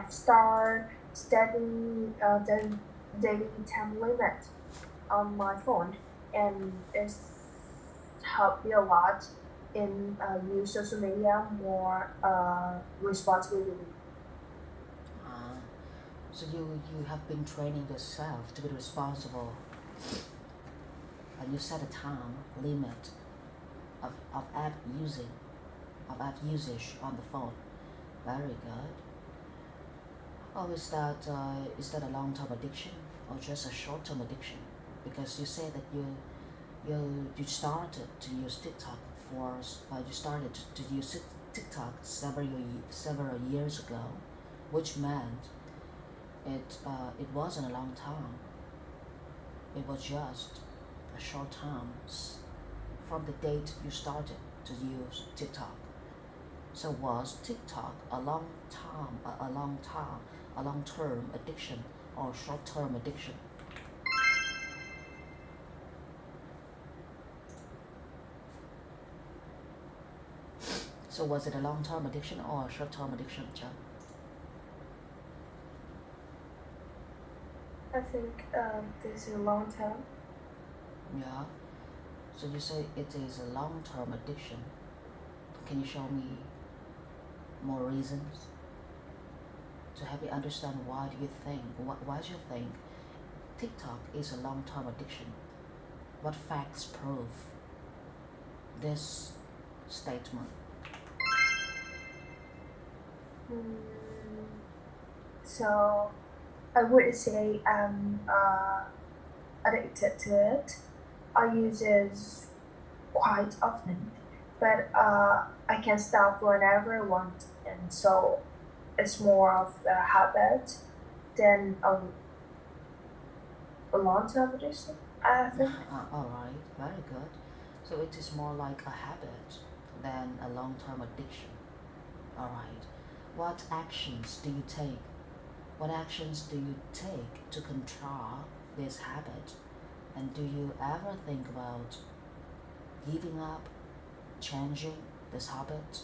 I've started setting the daily time limit on my phone, and it's helped me a lot in use social media more responsibility. Uh, so you have been training yourself to be responsible, and you set a time limit of app usage on the phone. Very good. Oh, is that a long term addiction or just a short term addiction? Because you say that you started to use TikTok you started to use TikTok several years ago, which meant it wasn't a long time. It was just a short time from the date you started to use TikTok. So was TikTok a long term addiction or short term addiction? So was it a long term addiction or a short term addiction, John? I think this is a long term. Yeah. So you say it is a long term addiction. Can you show me more reasons to help me understand why do you think TikTok is a long term addiction? What facts prove this statement? Mm, so I would say I'm addicted to it. I use it quite often, but I can stop whenever I want, and so it's more of a habit than a long-term addiction, I think. Alright, very good. So it is more like a habit than a long term addiction. Alright. What actions do you take? What actions do you take to control this habit? And do you ever think about giving up, changing this habit?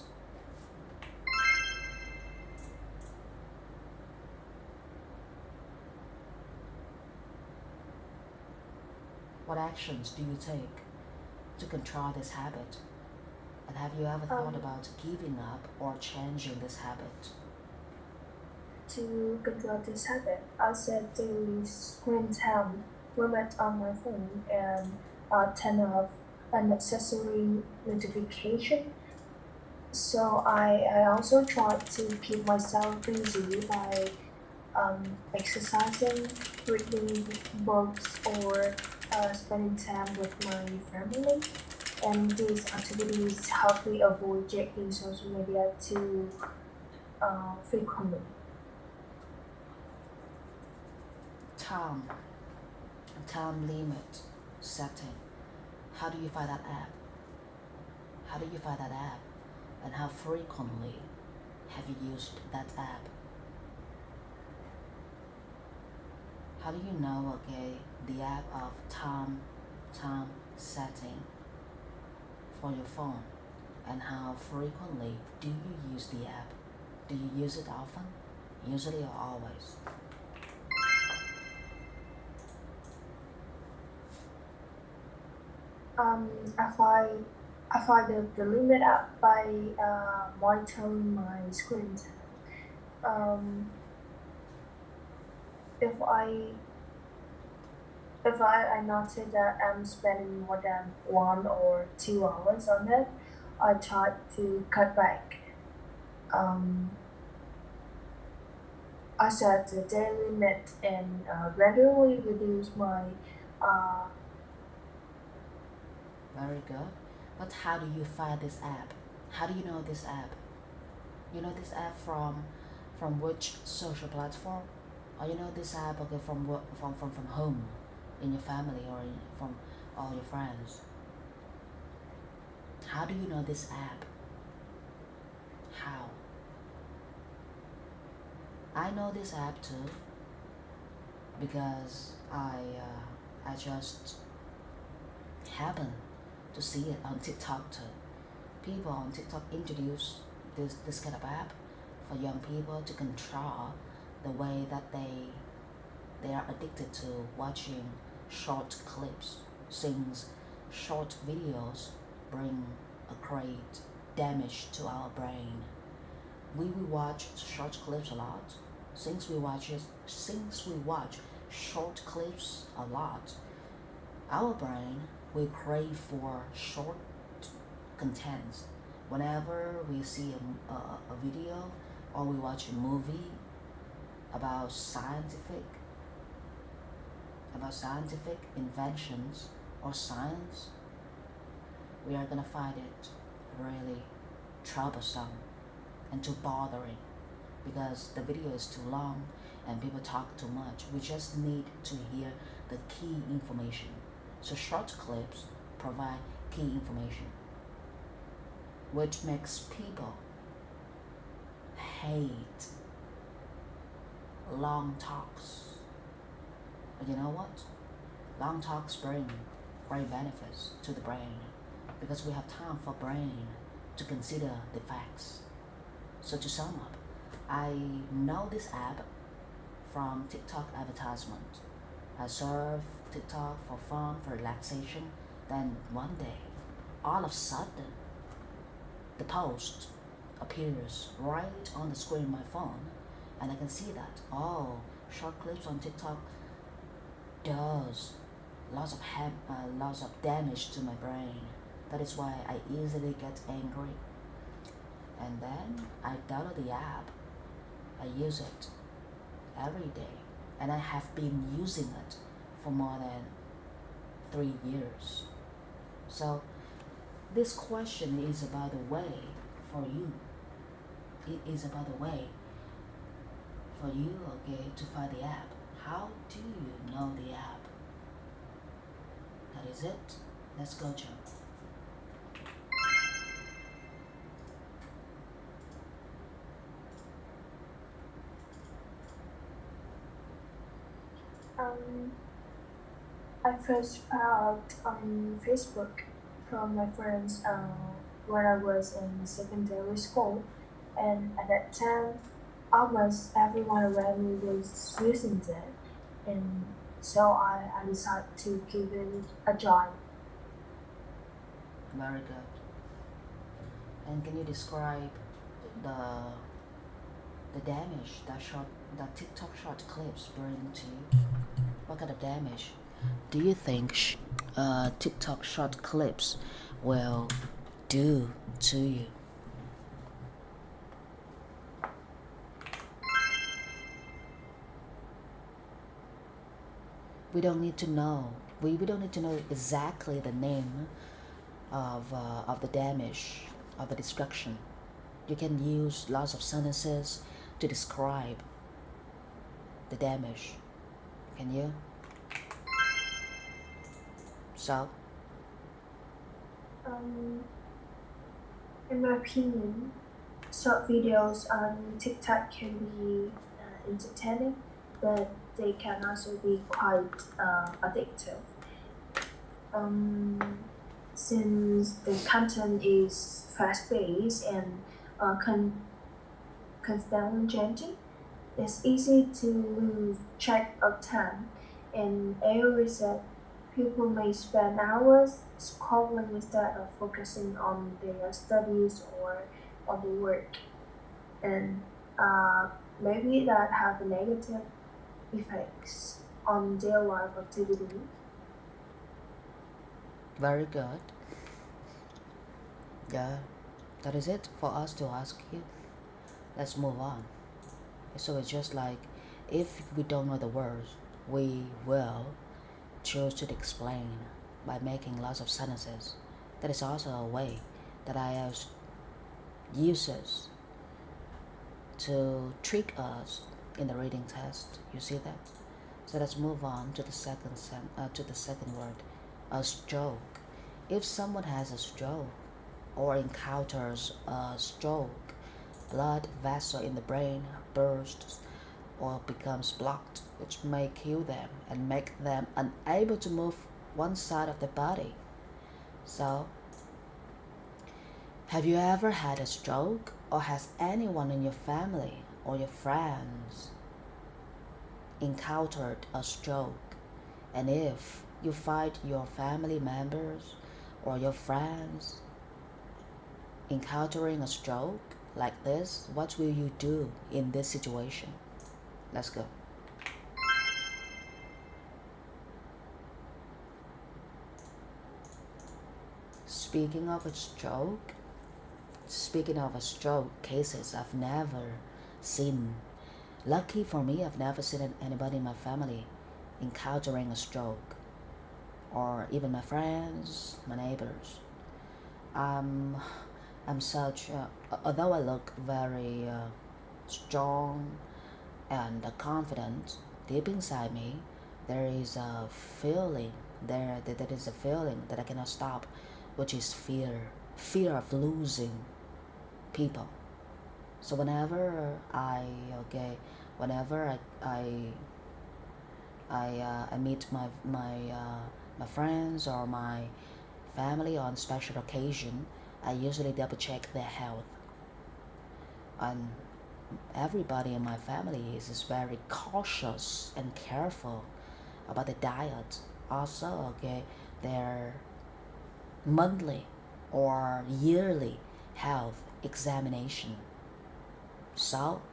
What actions do you take to control this habit? And have you ever thought Um, about giving up or changing this habit? to control this habit, I set daily screen time limit on my phone and turn off unnecessary notification. So I also try to keep myself busy by exercising, reading books, or spending time with my family. And these activities help me avoid checking social media too frequently. Time, time limit setting. How do you find that app? How do you find that app? And how frequently have you used that app? How do you know, okay, the app of time setting for your phone? And how frequently do you use the app? Do you use it often? Usually or always? Um, I find I find the limit up by monitoring my screen time. Um, if I notice that I'm spending more than 1 or 2 hours on it, I try to cut back. Um, I set the daily limit and gradually reduce my uh, Very good. But how do you find this app? How do you know this app? You know this app from which social platform? Or you know this app okay from home, in your family or from all your friends? How do you know this app? How? I know this app too because I just happen to see it on TikTok too. People on TikTok introduce this kind of app for young people to control the way that they are addicted to watching short clips, since short videos bring a great damage to our brain. We watch short clips a lot. Since we watch short clips a lot, our brain will crave for short contents. Whenever we see a video or we watch a movie about scientific inventions or science, we are gonna find it really troublesome and too bothering because the video is too long and people talk too much. We just need to hear the key information. So short clips provide key information, which makes people hate long talks. But you know what? Long talks bring great benefits to the brain because we have time for brain to consider the facts. So to sum up, I know this app from TikTok advertisement. I surf TikTok for fun, for relaxation. Then one day, all of a sudden, the post appears right on the screen of my phone, and I can see that short clips on TikTok does lots of damage to my brain. That is why I easily get angry. And then I download the app. I use it every day, and I have been using it for more than 3 years. So this question is about the way for you. It is about the way for you, okay, to find the app. How do you know the app? That is it. Let's go, Joe. I first found on Facebook from my friends when I was in secondary school, and at that time, almost everyone around me was using it, and so I decided to give it a try. Very good. And can you describe the damage that TikTok short clips bring to you? What kind of damage do you think TikTok short clips will do to you? We don't need to know. We don't need to know exactly the name of the damage, of the destruction. You can use lots of sentences to describe the damage. Can you? So, Um, in my opinion, short videos on TikTok can be entertaining, but they can also be quite addictive. Um, since the content is fast-paced and constantly changing, it's easy to lose track of time. And every said, people may spend hours scrolling instead of focusing on their studies or on the work. And uh, maybe that have negative effects on their life activity. very good. Yeah, that is it for us to ask you. Let's move on. So it's just like if we don't know the words, we will choose to explain by making lots of sentences. That is also a way that I uses to trick us in the reading test. You see that? So let's move on to the second word, a stroke. If someone has a stroke or encounters a stroke, blood vessel in the brain bursts or becomes blocked, which may kill them and make them unable to move one side of their body. So, have you ever had a stroke, or has anyone in your family or your friends encountered a stroke, and if you find your family members or your friends encountering a stroke like this, what will you do in this situation? Let's go. Speaking of a stroke, Speaking of a stroke cases, I've never seen, lucky for me, I've never seen anybody in my family encountering a stroke, or even my friends, my neighbors. I'm, I'm such, although I look very strong and confident, deep inside me, there is a feeling, there is a feeling that I cannot stop, which is fear of losing people. So whenever I meet my friends or my family on special occasion, I usually double check their health. And everybody in my family is very cautious and careful about the diet. Also, their monthly or yearly health examination. So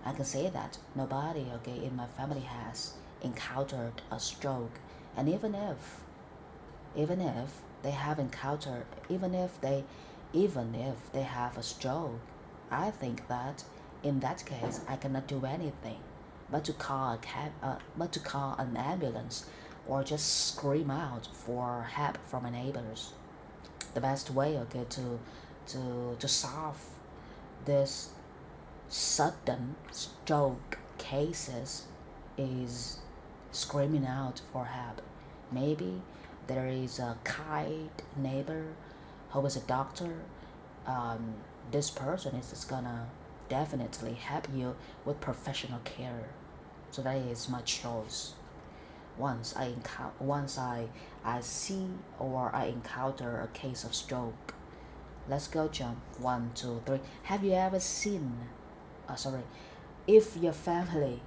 I can say that nobody in my family has encountered a stroke, and even if they have encountered even if they have a stroke, I think that in that case I cannot do anything but to call an ambulance or just scream out for help from my neighbors. The best way to solve this sudden stroke cases is screaming out for help. Maybe there is a kind neighbor who is a doctor. This person is just gonna definitely help you with professional care. So that is my choice. Once I see or I encounter a case of stroke. Let's go jump 1, 2, 3. Have you ever seen? Sorry, if your family,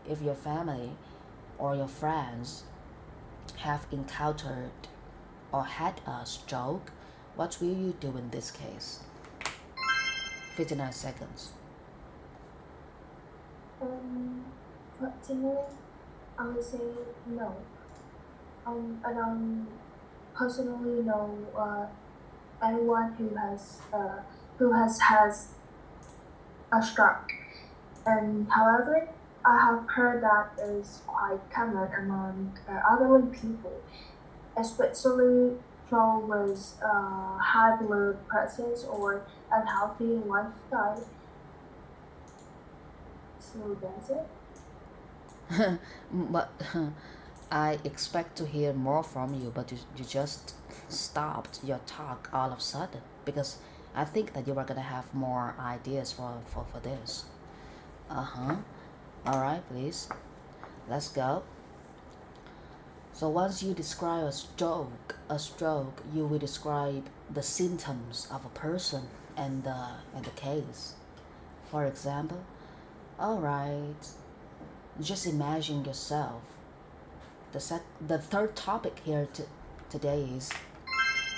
if your family or your friends have encountered or had a stroke, what will you do in this case? 59 seconds. Personally, I would say no. I don't personally know anyone who has a stroke. And however, I have heard that is quite common among elderly people, especially those with high blood pressures or unhealthy lifestyle. So that's it. But I expect to hear more from you, but you just stopped your talk all of a sudden because I think that you were gonna have more ideas for this. Uh-huh. All right, please. Let's go. So once you describe a stroke, you will describe the symptoms of a person and the case. For example, all right, just imagine yourself. The third topic here today is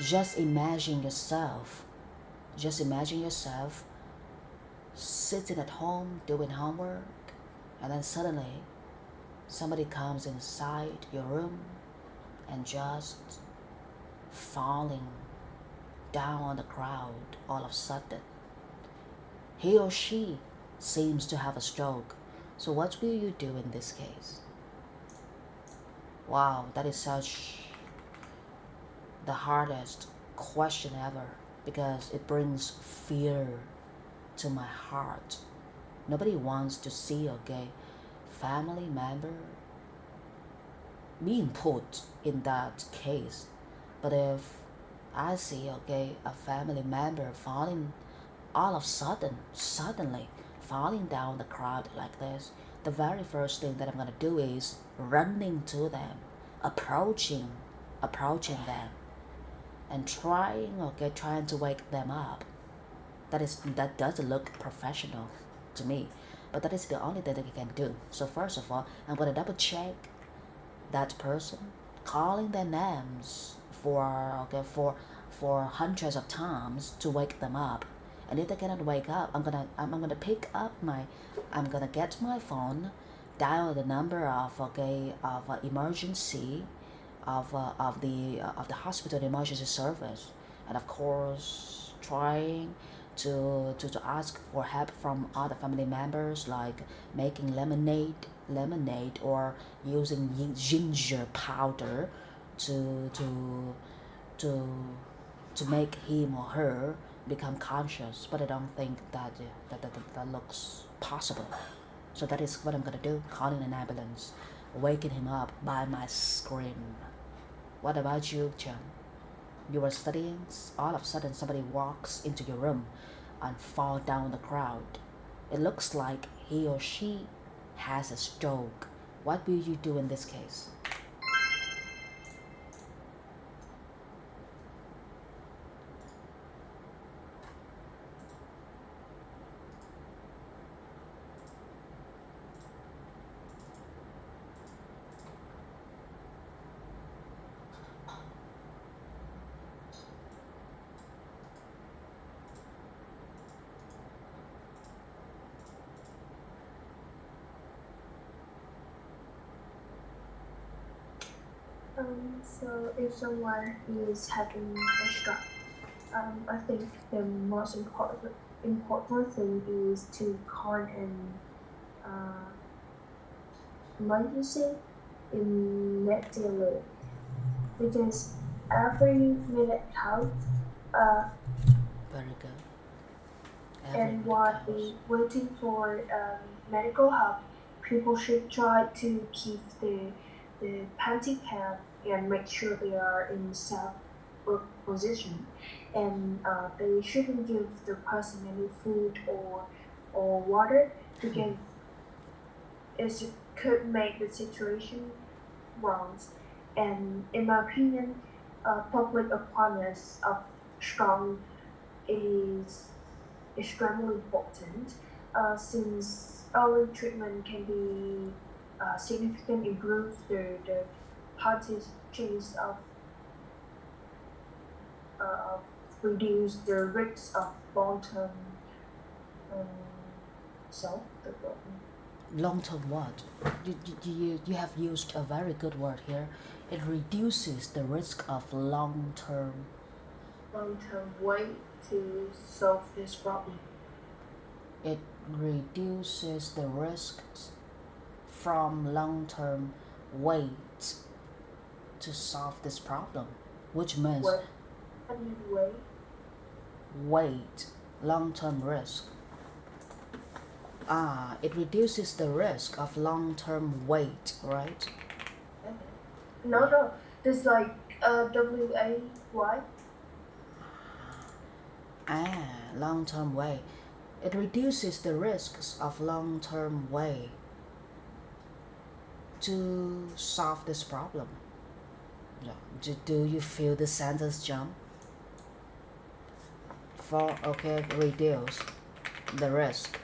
just imagine yourself. Just imagine yourself sitting at home doing homework, and then suddenly somebody comes inside your room and just falling down on the crowd all of a sudden. He or she seems to have a stroke. So what will you do in this case? Wow, that is such the hardest question ever because it brings fear to my heart. Nobody wants to see a gay family member being put in that case. But if I see a family member falling all of a suddenly falling down the crowd like this, the very first thing that I'm gonna do is running to them, approaching them, and trying to wake them up. That doesn't look professional to me. but that is the only thing that you can do. So first of all, I'm gonna double check that person, calling their names for hundreds of times to wake them up. And if they cannot wake up, I'm gonna pick up I'm gonna get my phone, dial the number of emergency of the hospital emergency service, and of course trying to ask for help from other family members, like making lemonade or using ginger powder to to to to make him or her become conscious. But I don't think that looks possible. So that is what I'm gonna do, calling an ambulance, waking him up by my scream. What about you, Chen? You were studying, all of a sudden somebody walks into your room and fall down the crowd. It looks like he or she has a stroke. What will you do in this case? So if someone is having a stroke, I think the most important thing is to call an uh, emergency immediately, because every minute counts. Very good. And while waiting for medical help, people should try to keep the panty pad and make sure they are in safe position. And they shouldn't give the person any food or water, because it could make the situation worse. And in my opinion, public awareness of strong is extremely important, since early treatment can be significantly improve the parties chance of reduce the risks of long-term um, self development. Long-term what? You have used a very good word here. It reduces the risk of long-term. Long-term way to solve this problem. It reduces the risks from long-term wait to solve this problem, which means What I mean way? wait, long-term risk. It reduces the risk of long-term wait, right? No. There's like WAY. Long-term wait. It reduces the risks of long-term wait to solve this problem. Yeah. Do you feel the sentence jump? Reduce the risk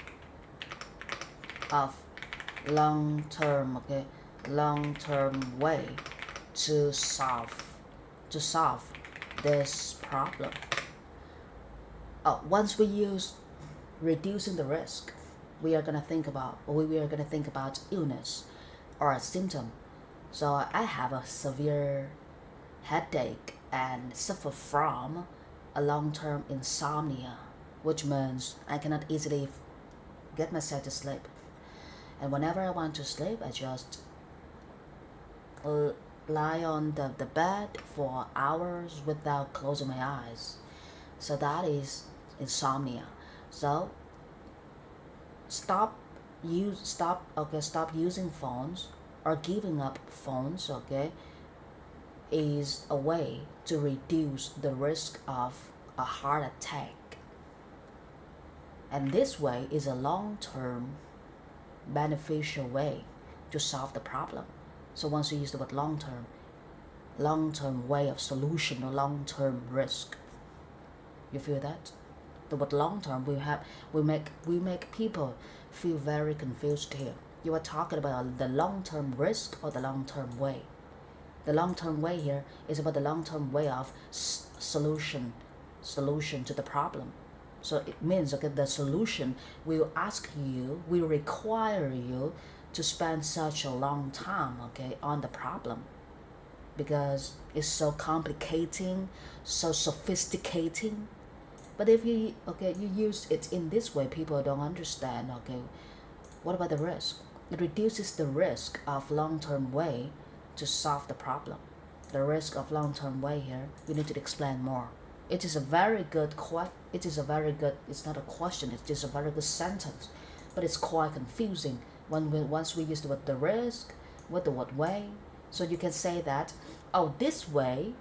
of long-term way to solve this problem. Once we use reducing the risk, we are gonna think about illness or a symptom. So I have a severe headache and suffer from a long-term insomnia, which means I cannot easily get myself to sleep. And whenever I want to sleep, I just lie on the bed for hours without closing my eyes. So that is insomnia. So stop using phones or giving up phones, is a way to reduce the risk of a heart attack. And this way is a long-term beneficial way to solve the problem. So once you use the word long-term way of solution or long-term risk, you feel that? the word long term, we make people feel very confused here. You are talking about the long term risk or the long term way. The long term way here is about the long term way of solution to the problem. So it means, okay, the solution will require you to spend such a long time, okay, on the problem, because it's so complicating, so sophisticating. But if you use it in this way, people don't understand. Okay, what about the risk? It reduces the risk of long-term way to solve the problem. The risk of long-term way here, we need to explain more. It is a very good it's not a question, it's just a very good sentence, but it's quite confusing once we use the word the risk with the word way. So you can say that, oh, this way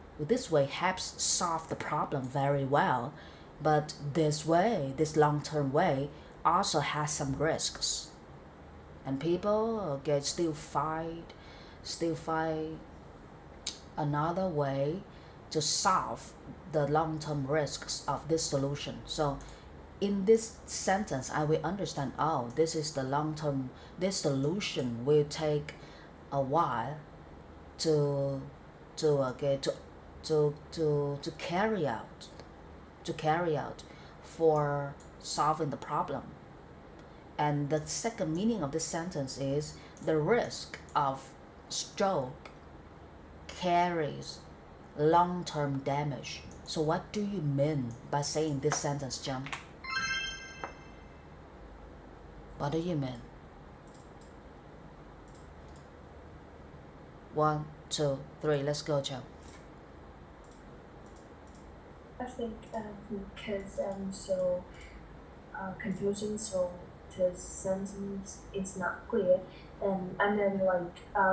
helps solve the problem very well, but this long-term way also has some risks, and people still find another way to solve the long-term risks of this solution. So in this sentence, I will understand, oh, this solution will take a while to carry out for solving the problem. And the second meaning of this sentence is the risk of stroke carries long-term damage. So what do you mean by saying this sentence, John? What do you mean? 1, 2, 3, let's go, John. I think because so confusing, so the sentence is not clear, and then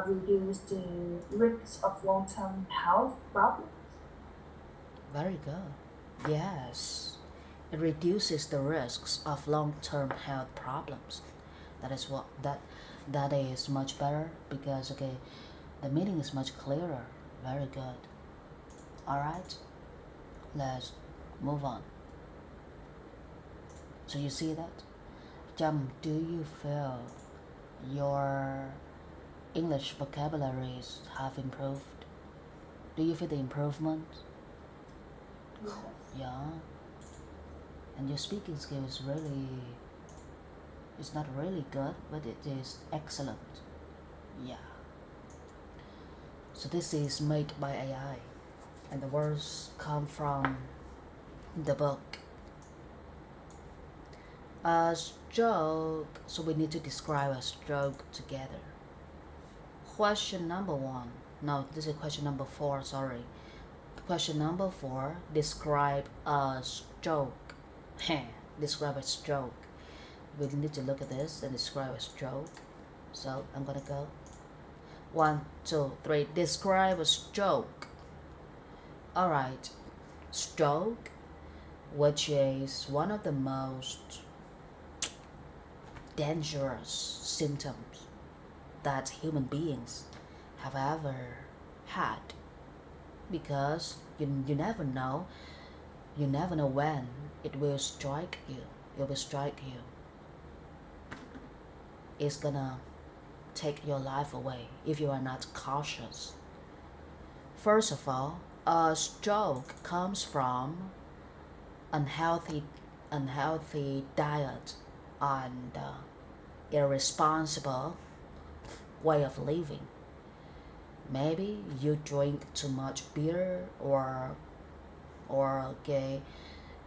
reduce the risks of long-term health problems. Very good. Yes, it reduces the risks of long-term health problems. That is much better, because okay, the meaning is much clearer. Very good. All right, let's move on. So you see that? Jam, do you feel your English vocabularies have improved? Do you feel the improvement? Yes. Yeah. And your speaking skill is it's not really good, but it is excellent. Yeah. So this is made by AI, and the words come from the book. A stroke, so we need to describe a stroke together. Question number 1. No, this is question number 4, sorry. Question number 4, describe a stroke. Describe a stroke. We need to look at this and describe a stroke. So I'm gonna go. 1, 2, 3, describe a stroke. Alright, stroke, which is one of the most dangerous symptoms that human beings have ever had, because you never know when it will strike you. It's gonna take your life away if you are not cautious. First of all, a stroke comes from unhealthy diet and irresponsible way of living. Maybe you drink too much beer, or okay,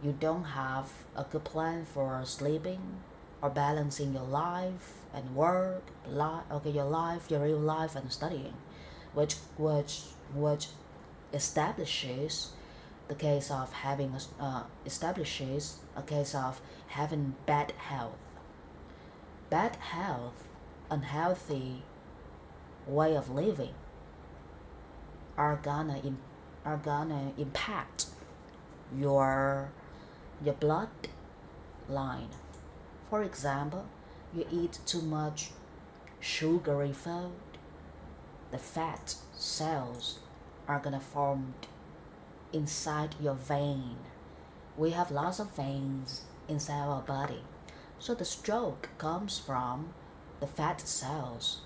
you don't have a good plan for sleeping or balancing your life and work, your real life and studying, which establishes the case of having establishes a case of having bad health. Bad health, unhealthy way of living are gonna impact your bloodline. For example, you eat too much sugary food, the fat cells are gonna form inside your vein, We have lots of veins inside our body. So the stroke comes from the fat cells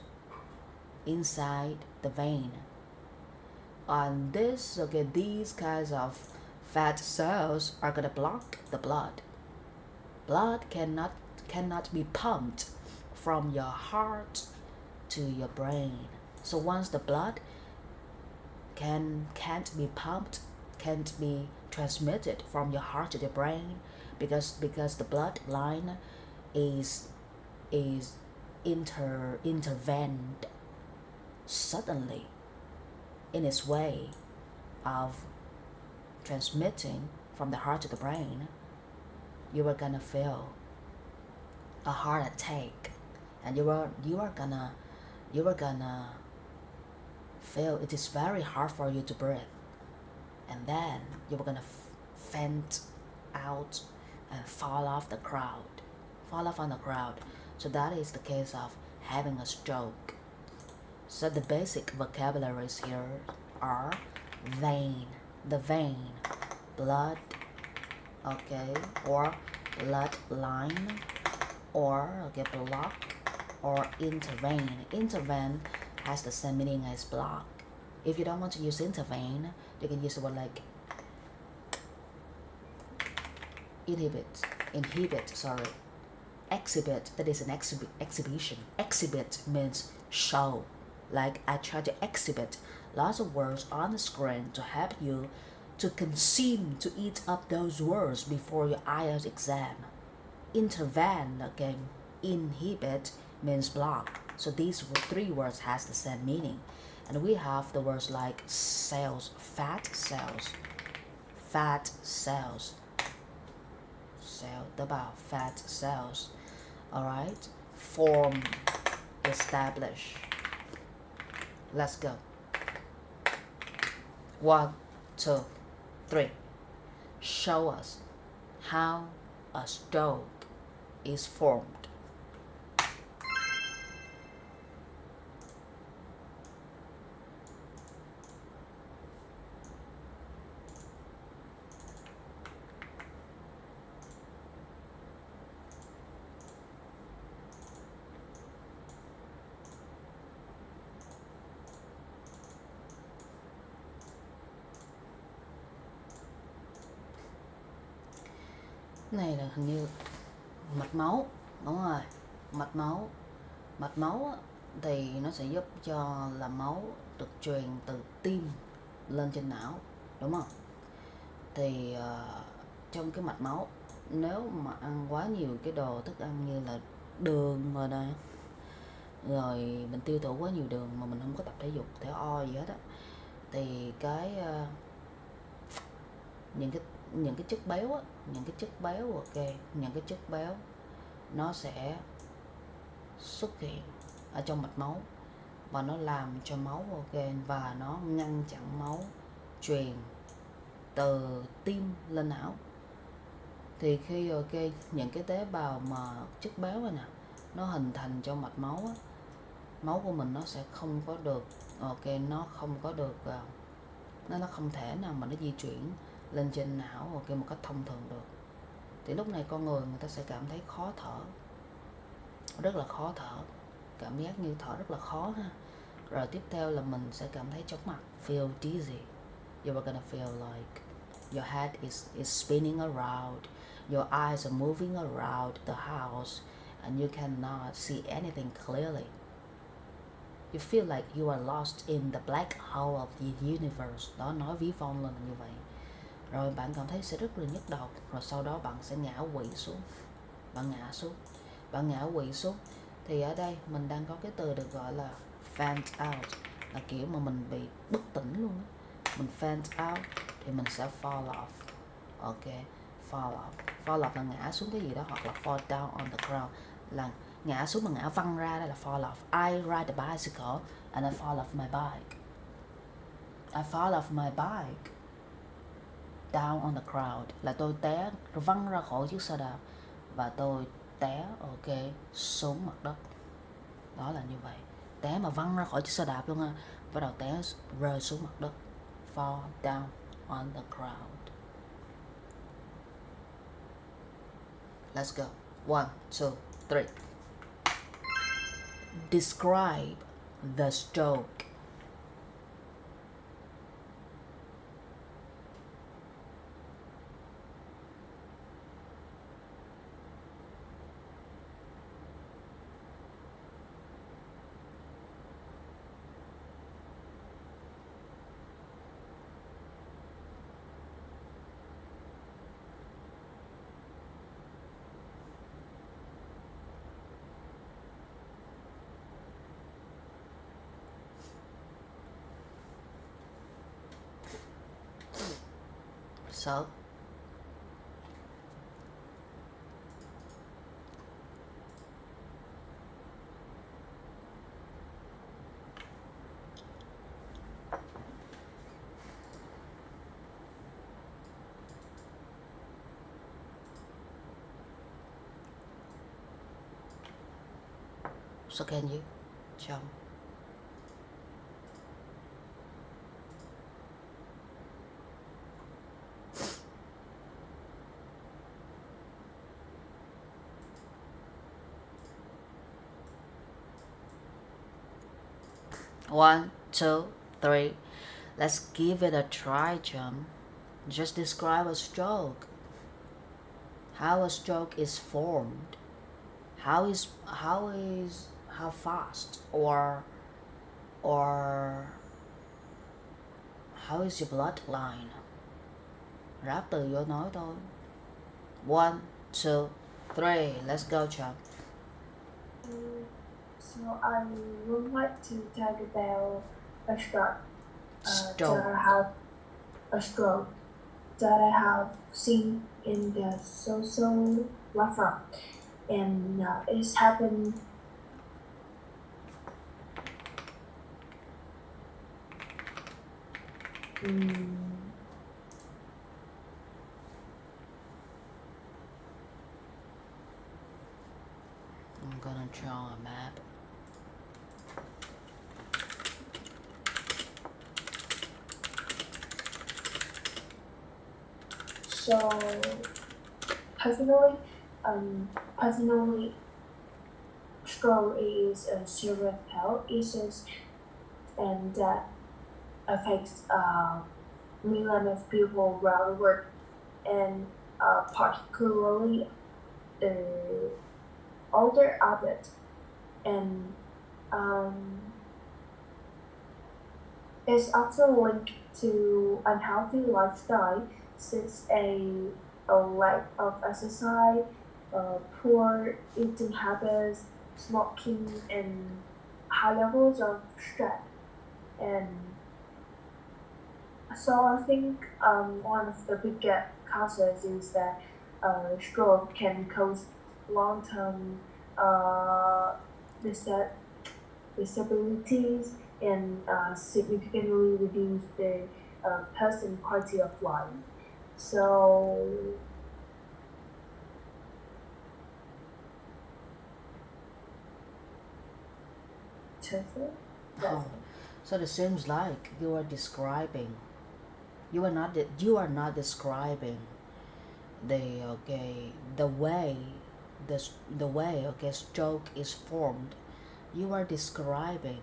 inside the vein. And these kinds of fat cells are gonna block the blood. Blood cannot be pumped from your heart to your brain. So once the blood can't be pumped, can't be transmitted from your heart to the brain, because the bloodline is intervened suddenly in its way of transmitting from the heart to the brain, you are gonna feel a heart attack, and you are gonna feel it is very hard for you to breathe, and then you are gonna faint out and fall off the crowd, on the crowd. So that is the case of having a stroke. So the basic vocabularies here are vein, the vein, blood, okay, or bloodline, or okay, block, or intervene. Intervene has the same meaning as block. If you don't want to use intervene, you can use the word like exhibit, that is an exhibition. Exhibit means show. Like I try to exhibit lots of words on the screen to help you to consume, to eat up those words before your IELTS exam. Intervene, again, inhibit means block. So these three words has the same meaning. And we have the words like cells, fat cells, fat cells. Alright, form, establish. Let's go. 1, 2, 3. Show us how a stroke is formed. Này là hình như mạch máu, đúng rồi, mạch máu thì nó sẽ giúp cho là máu được truyền từ tim lên trên não, đúng không? Thì trong cái mạch máu, nếu mà ăn quá nhiều cái đồ thức ăn như là đường rồi nè, rồi mình tiêu thụ quá nhiều đường mà mình không có tập thể dục thể o gì hết á, thì những cái chất béo á, những cái chất béo nó sẽ xuất hiện ở trong mạch máu và nó làm cho máu và nó ngăn chặn máu truyền từ tim lên não. Thì khi những cái tế bào mà chất béo này nè nó hình thành trong mạch máu á, máu của mình nó sẽ không có được nó không thể nào mà nó di chuyển lên trên não một cách thông thường được. Thì lúc này con người ta sẽ cảm thấy khó thở, rất là khó thở, cảm giác như thở rất là khó ha. Rồi tiếp theo là mình sẽ cảm thấy chóng mặt, feel dizzy. You are gonna feel like your head is spinning around, your eyes are moving around the house and you cannot see anything clearly. You feel like you are lost in the black hole of the universe. Đó, nói ví von lên như vậy. Rồi bạn cảm thấy sẽ rất là nhức đầu. Rồi sau đó bạn sẽ ngã quỵ xuống. Bạn ngã quỵ xuống. Thì ở đây mình đang có cái từ được gọi là faint out, là kiểu mà mình bị bất tỉnh luôn á. Mình faint out thì mình sẽ fall off. Ok, fall off là ngã xuống cái gì đó, hoặc là fall down on the ground là ngã xuống mà ngã văng ra, đây là fall off. I ride a bicycle and I fall off my bike. I fall off my bike down on the ground là tôi té văng ra khỏi chiếc xe đạp và tôi té xuống mặt đất. Đó là như vậy. Té mà văng ra khỏi chiếc xe đạp luôn ha. Bắt đầu té rơi xuống mặt đất. Fall down on the ground. Let's go. 1, 2, 3. Describe the stroke. So, can you jump? One, two, three. Let's give it a try, Jump. Just describe a stroke. How a stroke is formed. How fast or how is your bloodline? Ráp từ vô nói thôi. 1, 2, 3. Let's go, Jump. So I would like to talk about a stroke. Stroke. That I have a stroke that I have seen in the social platform, and it's happened. I'm gonna draw a map. So personally, stroke is a serious health issues, and that affects millions of people around the world, and particularly older adults, and it's often linked to unhealthy lifestyle, such a lack of exercise, poor eating habits, smoking, and high levels of stress. And so I think one of the biggest causes is that stroke can cause long-term disabilities and significantly reduce the person quality of life. So that's it. Oh, so it seems like you are describing. You are not describing the way stroke is formed. You are describing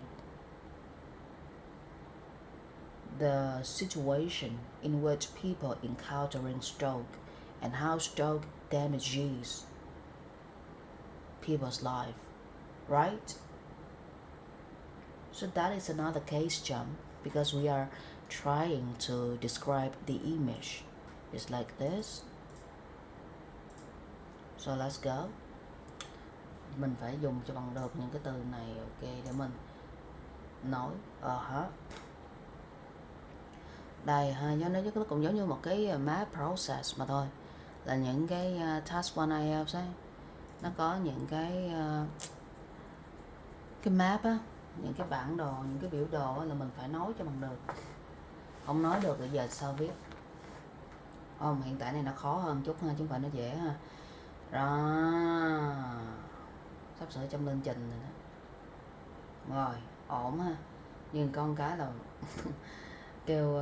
the situation in which people encountering stroke and how stroke damages people's life, right? So that is another case, Jump, because we are trying to describe the image. It's like this. So let's go. Mình phải dùng cho bằng được những cái từ này, ok, để mình nói. Đây ha, nó cũng giống như một cái map process mà thôi. Là những cái task 1 IELTS ấy, nó có những cái map á, những cái bản đồ, những cái biểu đồ là mình phải nói cho bằng được. Không nói được thì giờ sao viết. Hiện tại này nó khó hơn chút ha, chứ không phải nó dễ ha. Rồi, sắp sửa trong lên trình rồi đó. Rồi, ổn ha. Nhưng con cái là kêu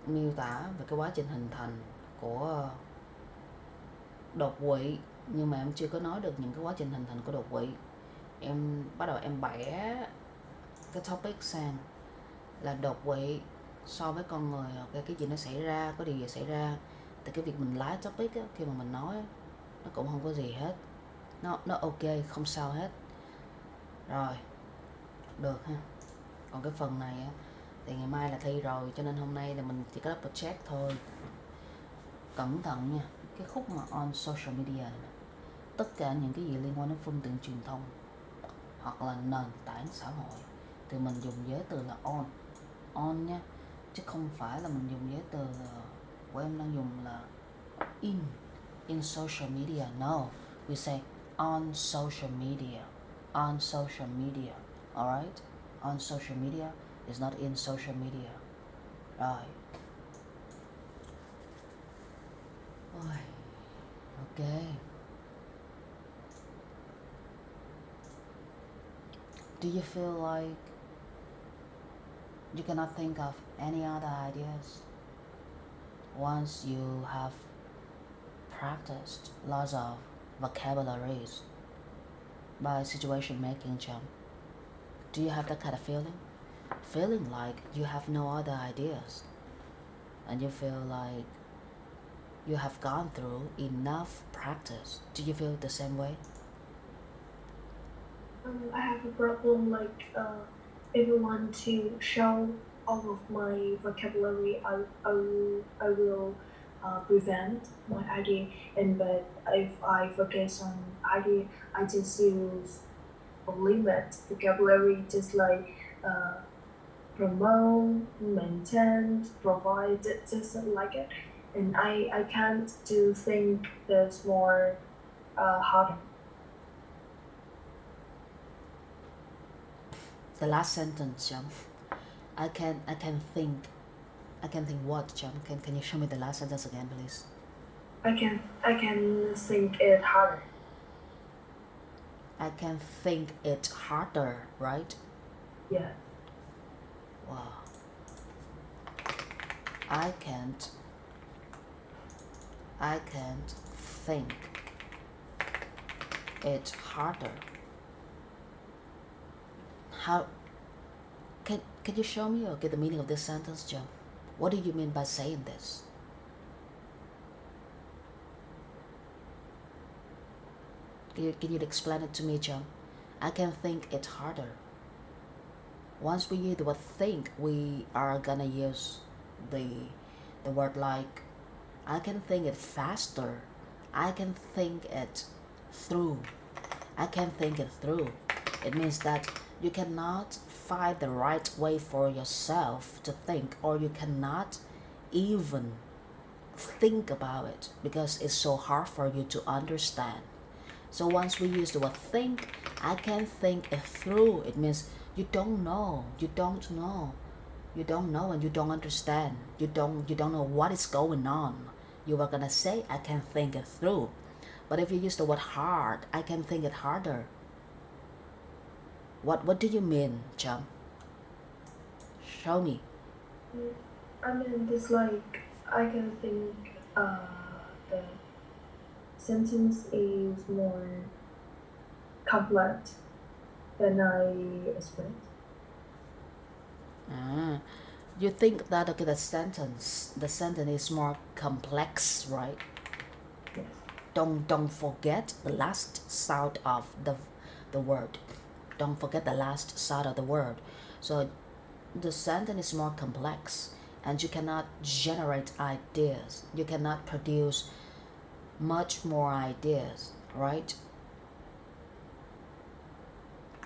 miêu tả về cái quá trình hình thành của đột quỵ, nhưng mà em chưa có nói được những cái quá trình hình thành của đột quỵ. Em bắt đầu em bẻ cái topic sang là đột quỵ so với con người, cái gì nó xảy ra, có điều gì xảy ra. Thì cái việc mình lái topic á, khi mà mình nói nó cũng không có gì hết, nó ok, không sao hết. Rồi, được ha. Còn cái phần này á, thì ngày mai là thi rồi, cho nên hôm nay là mình chỉ có double check thôi. Cẩn thận nha, cái khúc mà on social media này, tất cả những cái gì liên quan đến phương tiện truyền thông hoặc là nền tảng xã hội thì mình dùng giới từ là on nha, chứ không phải là mình dùng giới từ của em đang dùng là in social media. No, we say on social media, alright? On social media is not in social media. Rồi. Okay. Do you feel like you cannot think of any other ideas once you have practiced lots of vocabularies by situation making, Chum? Do you have that kind of feeling? Feeling like you have no other ideas and you feel like you have gone through enough practice. Do you feel the same way? I have a problem like if I want to show all of my vocabulary, I will prevent my idea. But if I focus on idea, I just use a limit vocabulary, just like promote, maintain, provide, just like it. And I can't do think that's more harder. The last sentence, Chum. I can think what, Chum? Can you show me the last sentence again, please? I can think it harder. I can think it harder, right? Yeah. Wow. I can't think it harder. How can you show me or get the meaning of this sentence, Jim? What do you mean by saying this? Can you explain it to me, Jim? I can think it harder. Once we use the word think, we are gonna use the word like I can think it faster. I can think it through. I can think it through. It means that you cannot find the right way for yourself to think, or you cannot even think about it because it's so hard for you to understand. So once we use the word think, I can think it through. It means you don't know and you don't understand. You don't know what is going on. You are gonna say I can think it through. But if you use the word hard, I can think it harder. What do you mean, Chum? Show me. I mean, it's like I can think the sentence is more complex than I expect. You think that okay, the sentence is more complex, right? Yes. Don't forget the last sound of the word. Don't forget the last sound of the word. So the sentence is more complex and you cannot generate ideas. You cannot produce much more ideas, right?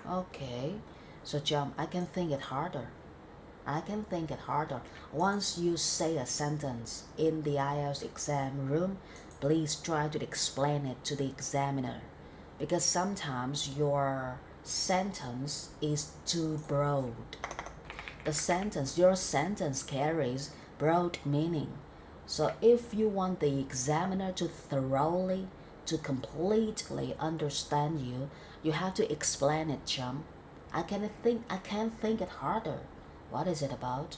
Okay. So Jump, I can think it harder. I can think it harder. Once you say a sentence in the IELTS exam room, please try to explain it to the examiner, because sometimes your sentence is too broad. Your sentence carries broad meaning. So if you want the examiner to thoroughly, to completely understand you, you have to explain it, chum. I can't think it harder. What is it about?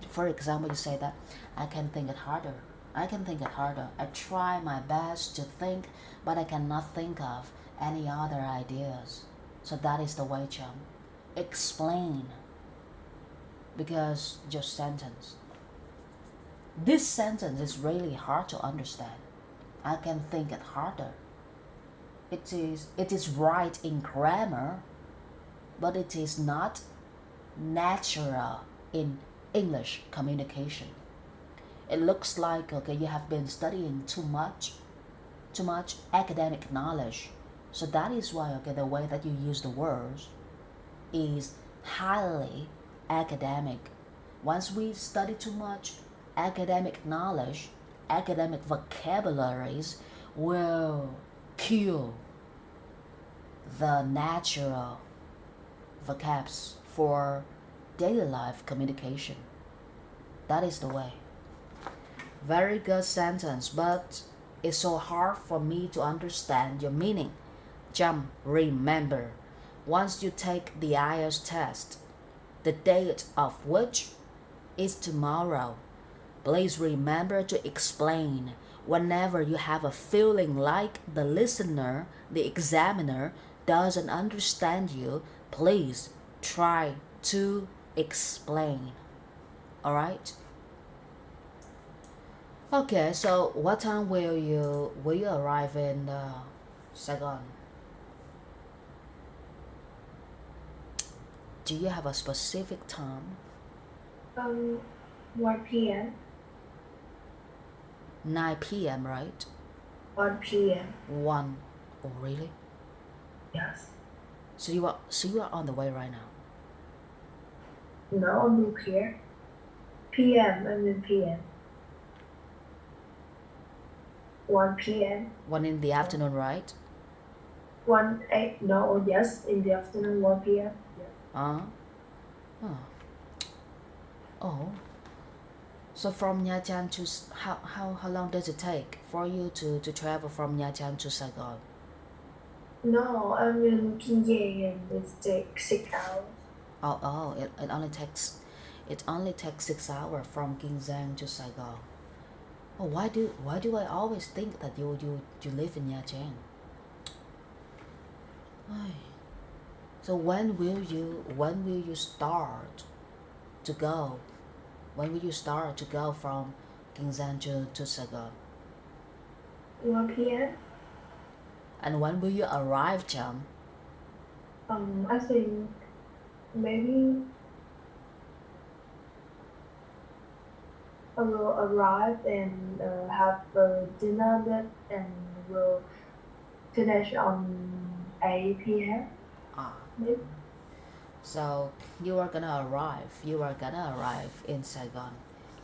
For example, you say that I can think it harder. I can think it harder. I try my best to think, but I cannot think of any other ideas. So that is the way, chum. Explain. Because just sentence. This sentence is really hard to understand. I can think it harder. It is right in grammar, but it is not natural in English communication. It looks like okay, you have been studying too much academic knowledge. So that is why okay, the way that you use the words is highly academic. Once we study too much academic knowledge, academic vocabularies will kill the natural vocabs for daily life communication. That is the way. Very good sentence, but it's so hard for me to understand your meaning. Jump, remember, once you take the IELTS test, the date of which is tomorrow, please remember to explain whenever you have a feeling like the listener, the examiner, doesn't understand you. Please try to explain. Alright? Okay, so what time will you arrive in Saigon? Do you have a specific time? 1 p.m. 9 p.m., right? 1 p.m. 1. Oh, really? Yes. So you are on the way right now. No, I'm here. PM, I'm in PM. 1 p.m. 1 in the afternoon, right? 1 8 no, yes, in the afternoon 1 p.m. Oh. Oh. So from Nha Trang to how long does it take for you to travel from Nha Trang to Saigon? No, I'm in Kinyang and it takes 6 hours. Oh, it only takes 6 hours from Kiên Giang to Saigon. Oh, why do I always think that you live in Nha Trang? Ay. So when will you start to go? When will you start to go from Kiên Giang to Saigon? 1 p.m. And when will you arrive, Chum? I think maybe I will arrive and have dinner there and will finish on 8 p.m. Maybe. So you are gonna arrive in Saigon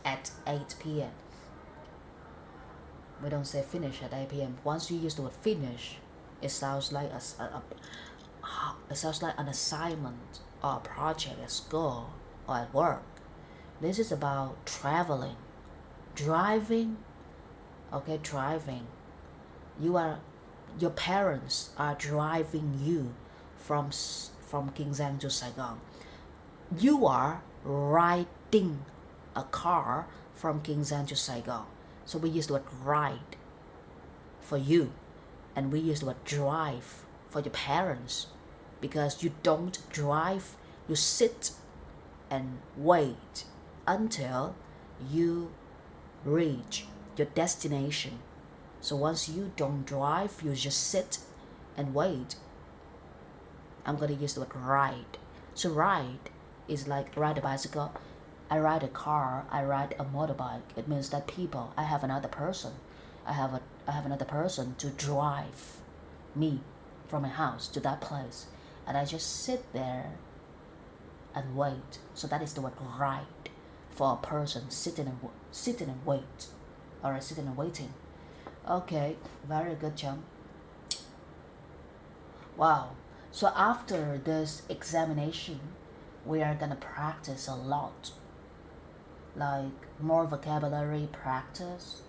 at 8 p.m. We don't say finish at 8 p.m. Once you use the word finish, it sounds like an assignment or a project at school or at work. This is about traveling, driving. Okay, driving. Your parents are driving you from Kiên Giang to Saigon. You are riding a car from Kiên Giang to Saigon. So we use the word ride for you, and we use the word drive for your parents, because you don't drive, you sit and wait until you reach your destination. So once you don't drive, you just sit and wait. I'm gonna use the word ride. So ride is like ride a bicycle, I ride a car, I ride a motorbike. It means that I have another person. I have another person to drive me from my house to that place, and I just sit there and wait. So that is the word ride for a person sitting and wait, or sitting and waiting. Okay, very good, chum. Wow. So after this examination, we are gonna practice a lot, like more vocabulary practice,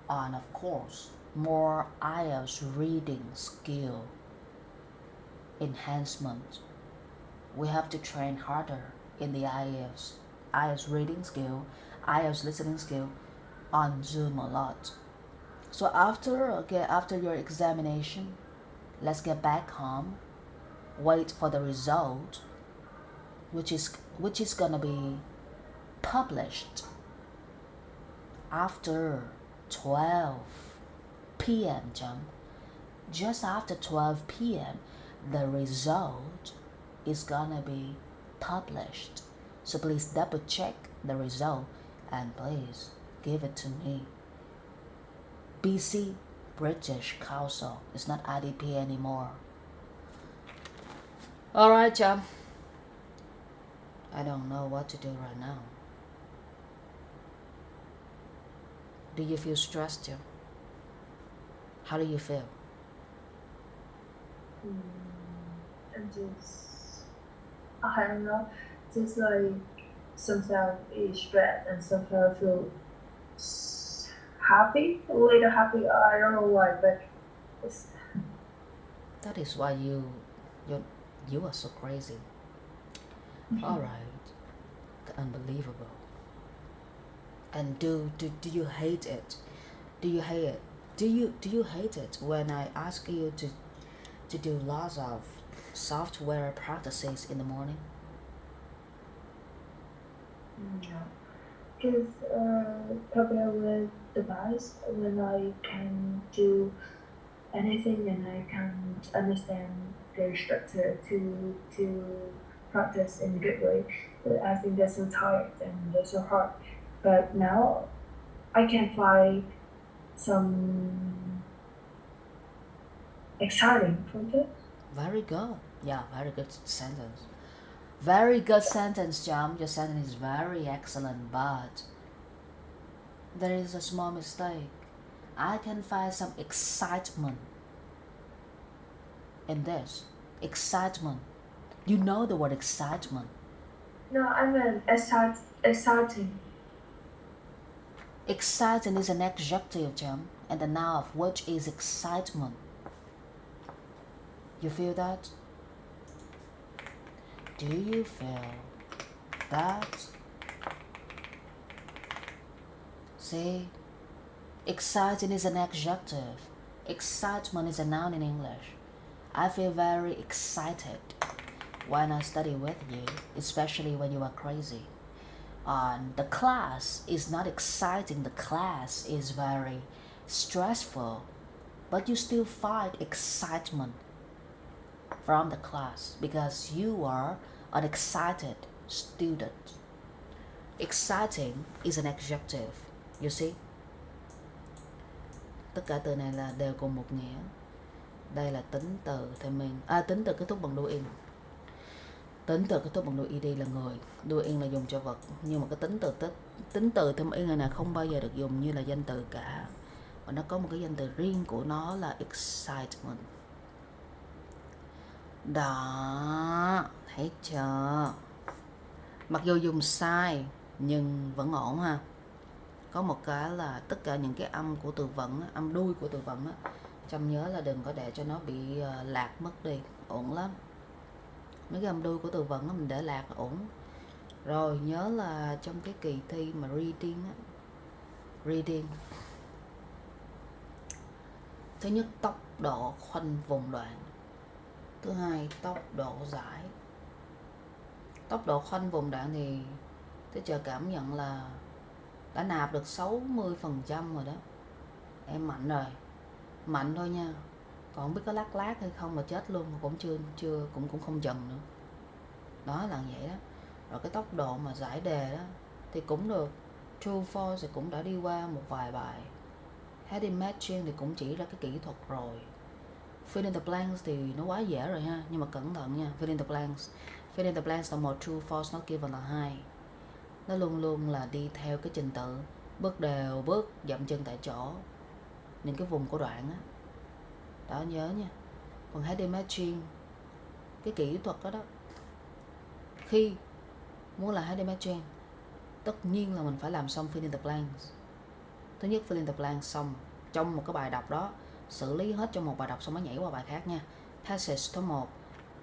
and of course more IELTS reading skill enhancement. We have to train harder in the IELTS reading skill, IELTS listening skill, on Zoom a lot. So after your examination, let's get back home, wait for the result, which is gonna be published after 12 p.m. Just after 12 p.m. the result is gonna be published. So please double check the result and please give it to me. BC British Council. It's not IDP anymore. Alright, chum. I don't know what to do right now. Do you feel stressed, Jim? How do you feel? I'm just, I don't know, just like sometimes it's stressed and sometimes I feel happy, a little happy. I don't know why, but it's. That is why you are so crazy. All right, unbelievable. And do you hate it? Do you hate it? Do you hate it when I ask you to do lots of software practices in the morning? No, because compared with device, when I can do anything and I can understand their structure to practice in a good way, but I think that's so tired and that's so hard. But now I can find some exciting from it. Very good. Yeah, very good sentence. Very good sentence, Jam. Your sentence is very excellent, but there is a small mistake. I can find some excitement in this. Excitement. You know the word excitement. No, I mean exciting. Exciting is an adjective, Jam, and the noun of which is excitement. You feel that? Do you feel that? See? Exciting is an adjective. Excitement is a noun in English. I feel very excited when I study with you, especially when you are crazy. The class is not exciting. The class is very stressful, but you still find excitement from the class because you are an excited student. Exciting is an adjective, you see? Tất cả từ này là đều cùng một nghĩa. Đây là tính từ thì mình tính từ kết thúc bằng đuôi in. Tính từ kết thúc bằng đuôi ed là người, đuôi in là dùng cho vật, nhưng mà cái tính từ thêm in này không bao giờ được dùng như là danh từ cả. Và nó có một cái danh từ riêng của nó là excitement. Đó, thấy chưa? Mặc dù dùng sai nhưng vẫn ổn ha. Có một cái là tất cả những cái âm của từ vựng, âm đuôi của từ vựng á, Trâm nhớ là đừng có để cho nó bị lạc mất đi, ổn lắm. Mấy cái âm đuôi của từ vựng mình để lạc là ổn. Rồi nhớ là trong cái kỳ thi mà reading. Thứ nhất, tốc độ khoanh vùng đoạn. Thứ hai, tốc độ giải. Tốc độ khoanh vùng đoạn thì tôi chờ cảm nhận là đã nạp được 60% rồi đó. Em mạnh rồi. Mạnh thôi nha. Còn không biết có lát hay không mà chết luôn mà cũng không chừng nữa. Đó là vậy đó. Rồi cái tốc độ mà giải đề đó thì cũng được. True false thì cũng đã đi qua một vài bài. Heading matching thì cũng chỉ ra cái kỹ thuật rồi. Fill in the blanks thì nó quá dễ rồi ha, nhưng mà cẩn thận nha. Fill in the blanks. Fill in the blanks là 1, true false not given là 2. Nó luôn luôn là đi theo cái trình tự, bước đều, bước dậm chân tại chỗ, những cái vùng của đoạn á. Đó nhớ nha. Còn heading matching, cái kỹ thuật đó, khi muốn là heading matching, tất nhiên là mình phải làm xong fill in the blanks. Thứ nhất fill in the blanks xong trong một cái bài đọc đó, xử lý hết trong một bài đọc xong mới nhảy qua bài khác nha. Passage số 1,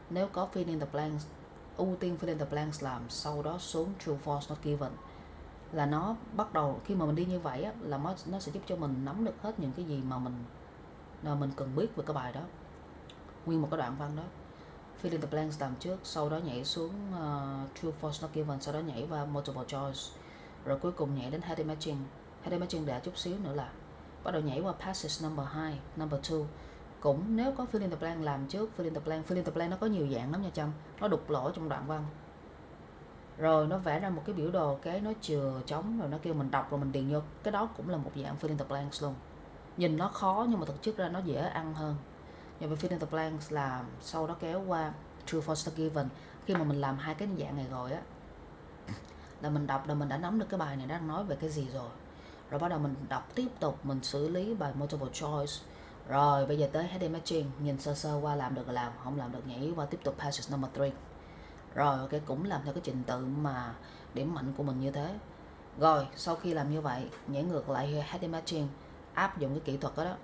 nếu có fill in the blanks, ưu tiên fill in the blanks làm, sau đó xuống true false not given. là nó bắt đầu khi mà mình đi như vậy á, là nó sẽ giúp cho mình nắm được hết những cái gì mà mình cần biết về cái bài đó, nguyên một cái đoạn văn đó. Fill in the blanks làm trước, sau đó nhảy xuống true false not given, sau đó nhảy vào multiple choice, rồi cuối cùng nhảy đến heading matching. Heading matching đã chút xíu nữa là bắt đầu nhảy qua passage number 2, number 2. Cũng nếu có fill in the blank làm trước, fill in the blank nó có nhiều dạng lắm nha Trâm, nó đục lỗ trong đoạn văn, rồi nó vẽ ra một cái biểu đồ, cái nó chừa trống, rồi nó kêu mình đọc rồi mình điền vô. Cái đó cũng là một dạng fill in the blanks luôn. Nhìn nó khó nhưng mà thực chất ra nó dễ ăn hơn. Nhưng mà fill in the blanks là sau đó kéo qua true false given. Khi mà mình làm hai cái dạng này rồi á, là mình đọc là mình đã nắm được cái bài này đang nói về cái gì rồi. Rồi bắt đầu mình đọc tiếp tục, mình xử lý bài multiple choice. Rồi bây giờ tới heading matching, nhìn sơ sơ qua làm được là làm, không làm được nhảy qua tiếp tục passage number 3. Rồi ok, cũng làm theo cái trình tự mà điểm mạnh của mình như thế. Rồi sau khi làm như vậy, nhảy ngược lại heading matching, áp dụng cái kỹ thuật đó,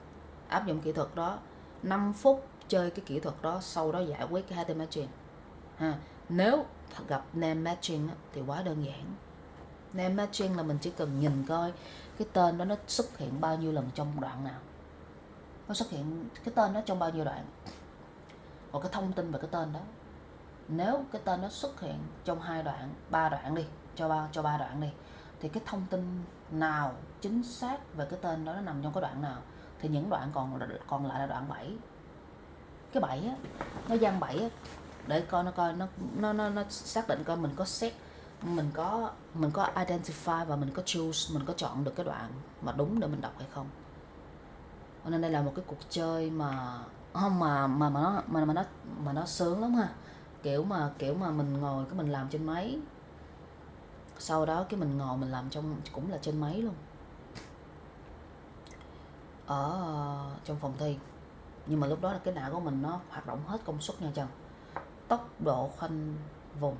áp dụng kỹ thuật đó 5 phút chơi cái kỹ thuật đó, sau đó giải quyết cái heading matching ha. Nếu gặp name matching thì quá đơn giản. Name matching là mình chỉ cần nhìn coi cái tên đó nó xuất hiện bao nhiêu lần trong đoạn nào, nó xuất hiện cái tên đó trong bao nhiêu đoạn, hoặc cái thông tin về cái tên đó. Nếu cái tên nó xuất hiện trong 2 đoạn, 3 đoạn đi, cho 3 đoạn đi, thì cái thông tin nào chính xác về cái tên đó nó nằm trong cái đoạn nào, thì những đoạn còn lại là đoạn 7. Cái 7 á, nó gian 7 á, để coi nó xác định coi mình có set, mình có identify và mình có choose, mình có chọn được cái đoạn mà đúng để mình đọc hay không. Nên đây là một cái cuộc chơi mà không mà nó sướng lắm ha. Kiểu mà mình ngồi cái mình làm trên máy, sau đó cái mình ngồi mình làm cũng là trên máy luôn, ở trong phòng thi. Nhưng mà lúc đó là cái não của mình nó hoạt động hết công suất nha Trần. Tốc độ khoanh vùng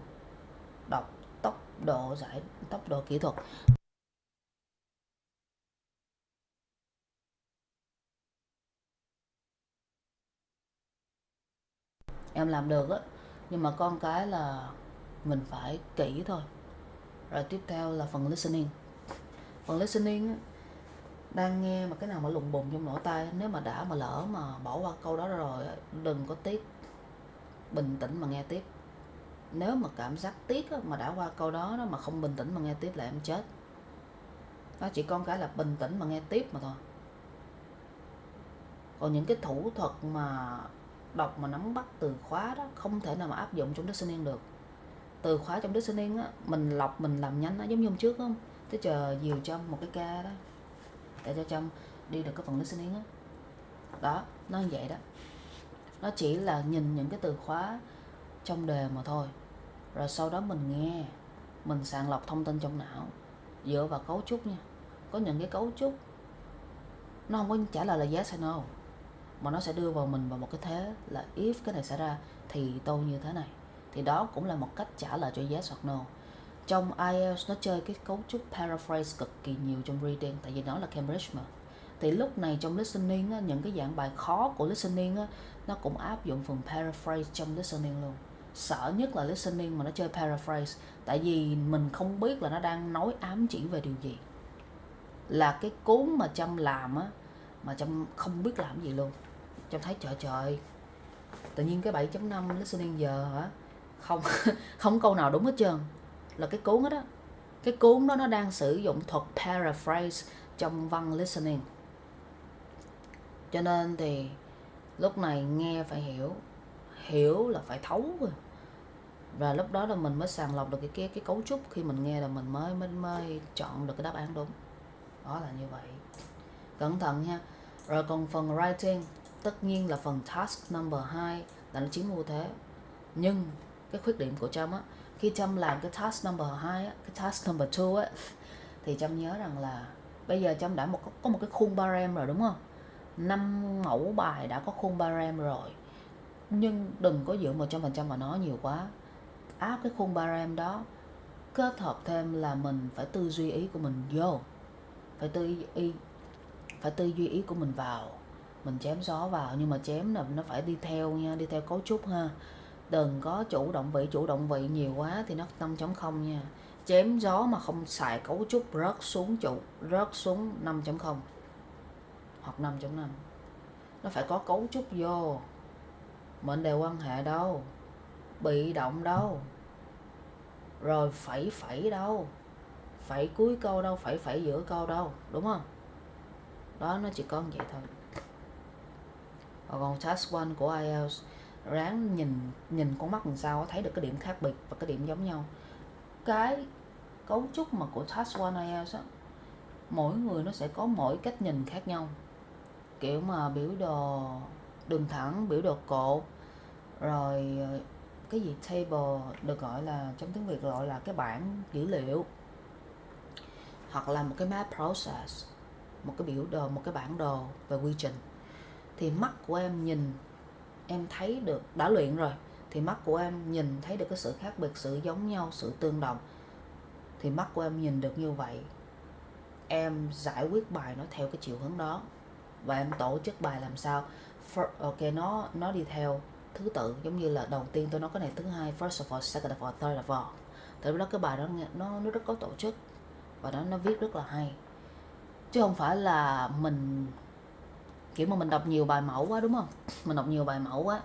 đọc, tốc độ kỹ thuật. Em làm được á, nhưng mà con cái là mình phải kỹ thôi. Rồi tiếp theo là phần listening. Phần listening á, đang nghe mà cái nào mà lùng bùng trong lỗ tai, nếu mà đã mà lỡ mà bỏ qua câu đó rồi, đừng có tiếc, bình tĩnh mà nghe tiếp. Nếu mà cảm giác tiếc á, mà đã qua câu đó mà không bình tĩnh mà nghe tiếp là em chết. Nó chỉ con cái là bình tĩnh mà nghe tiếp mà thôi. Còn những cái thủ thuật mà đọc mà nắm bắt từ khóa đó không thể nào mà áp dụng trong listening được. Từ khóa trong listening á, mình lọc mình làm nhanh á, giống như hôm trước không? Tới chờ dìu Trâm một cái ca đó để cho Trâm đi được cái phần listening á. Đó, nó như vậy đó. Nó chỉ là nhìn những cái từ khóa trong đề mà thôi. Rồi sau đó mình nghe, mình sàng lọc thông tin trong não dựa vào cấu trúc nha. Có những cái cấu trúc nó không có trả lời là yes hay no, mà nó sẽ đưa vào mình vào một cái thế là if cái này xảy ra thì tôi như thế này. Thì đó cũng là một cách trả lời cho yes hoặc no. Trong IELTS nó chơi cái cấu trúc paraphrase cực kỳ nhiều trong reading, tại vì nó là Cambridge mà. Thì lúc này trong listening á, những cái dạng bài khó của listening á, nó cũng áp dụng phần paraphrase trong listening luôn. Sợ nhất là listening mà nó chơi paraphrase, tại vì mình không biết là nó đang nói ám chỉ về điều gì. Là cái cuốn mà Trâm làm á, mà Trâm không biết làm gì luôn. Trâm thấy trời tự nhiên cái 7.5 listening giờ hả, không câu nào đúng hết trơn. Là cái cuốn đó, cái cuốn đó nó đang sử dụng thuật paraphrase trong văn listening. Cho nên thì lúc này nghe phải hiểu là phải thấu rồi. Và lúc đó là mình mới sàng lọc được cái cấu trúc, khi mình nghe là mình mới chọn được cái đáp án đúng. Đó là như vậy. Cẩn thận nha. Rồi còn phần writing, tất nhiên là phần task number 2 là nó chiếm ưu thế. Nhưng cái khuyết điểm của Trâm á, khi Trâm làm cái task number 2 á, cái task number 2 á, thì Trâm nhớ rằng là bây giờ Trâm đã có một cái khuôn barem rồi đúng không? 5 mẫu bài đã có khuôn barem rồi. Nhưng đừng có dựa 100% vào nó nhiều quá. Áp cái khuôn barem đó, kết hợp thêm là mình phải tư duy ý của mình vô. Phải tư duy ý của mình vào. Mình chém gió vào, nhưng mà chém là nó phải đi theo nha, đi theo cấu trúc ha. Đừng có chủ động vị nhiều quá thì nó 5.0 nha. chém gió mà không xài cấu trúc rớt xuống trụ, rớt xuống 5.0 hoặc 5.5. Nó phải có cấu trúc vô. Mệnh đề quan hệ đâu, bị động đâu, rồi phẩy đâu, phẩy cuối câu đâu, phẩy giữa câu đâu, đúng không? Đó, nó chỉ có như vậy thôi. Còn task 1 của IELTS, ráng nhìn con mắt làm sao thấy được cái điểm khác biệt và cái điểm giống nhau. Cái cấu trúc mà của task 1 IELTS á, mỗi người nó sẽ có mỗi cách nhìn khác nhau. Kiểu mà biểu đồ đường thẳng, biểu đồ cột, rồi cái gì table được gọi là, trong tiếng Việt gọi là cái bảng dữ liệu, hoặc là một cái map process, một cái biểu đồ, một cái bản đồ về quy trình. Thì mắt của em nhìn, em thấy được, đã luyện rồi thì mắt của em nhìn thấy được cái sự khác biệt, sự giống nhau, sự tương đồng. Thì mắt của em nhìn được như vậy, em giải quyết bài nó theo cái chiều hướng đó. Và em tổ chức bài làm sao ok, nó đi theo thứ tự, giống như là đầu tiên tôi nói cái này, thứ hai first of all, second of all, third of all. Tại đó cái bài đó nó rất có tổ chức và nó viết rất là hay, chứ không phải là mình kiểu mà mình đọc nhiều bài mẫu quá, đúng không? Mình đọc nhiều bài mẫu quá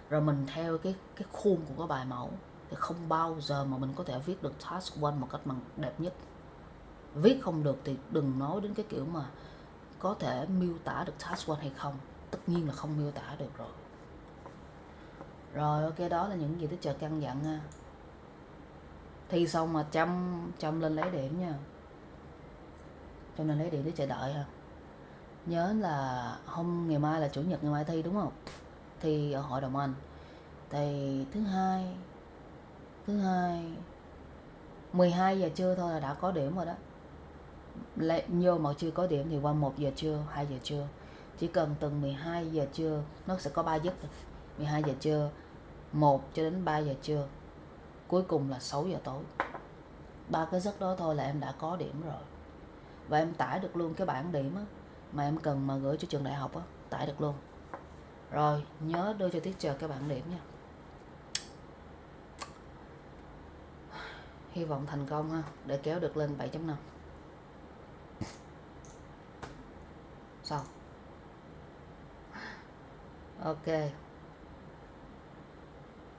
rồi mình theo cái khuôn của cái bài mẫu thì không bao giờ mà mình có thể viết được task 1 một cách bằng đẹp nhất. Viết không được thì đừng nói đến cái kiểu mà có thể miêu tả được task 1 hay không. Tất nhiên là không miêu tả được rồi. Rồi ok, đó là những gì teacher căn dặn ha. Thi xong mà chăm lên lấy điểm nha. Chăm lên lấy điểm teacher đợi ha. Nhớ là ngày mai là chủ nhật, ngày mai thi đúng không? Thi ở Hội đồng Anh. Thì thứ hai 12 giờ trưa thôi là đã có điểm rồi đó. Vô mà chưa có điểm thì qua 1 giờ trưa, 2 giờ trưa. Chỉ cần từ 12 giờ trưa, nó sẽ có 3 giấc. 12 giờ trưa, 1 cho đến 3 giờ trưa, cuối cùng là 6 giờ tối. 3 cái giấc đó thôi là em đã có điểm rồi. Và em tải được luôn cái bảng điểm á, mà em cần mà gửi cho trường đại học á, tải được luôn. Rồi nhớ đưa cho teacher cái bảng điểm nha. Hy vọng thành công ha, để kéo được lên 7.5. Xong. Ok.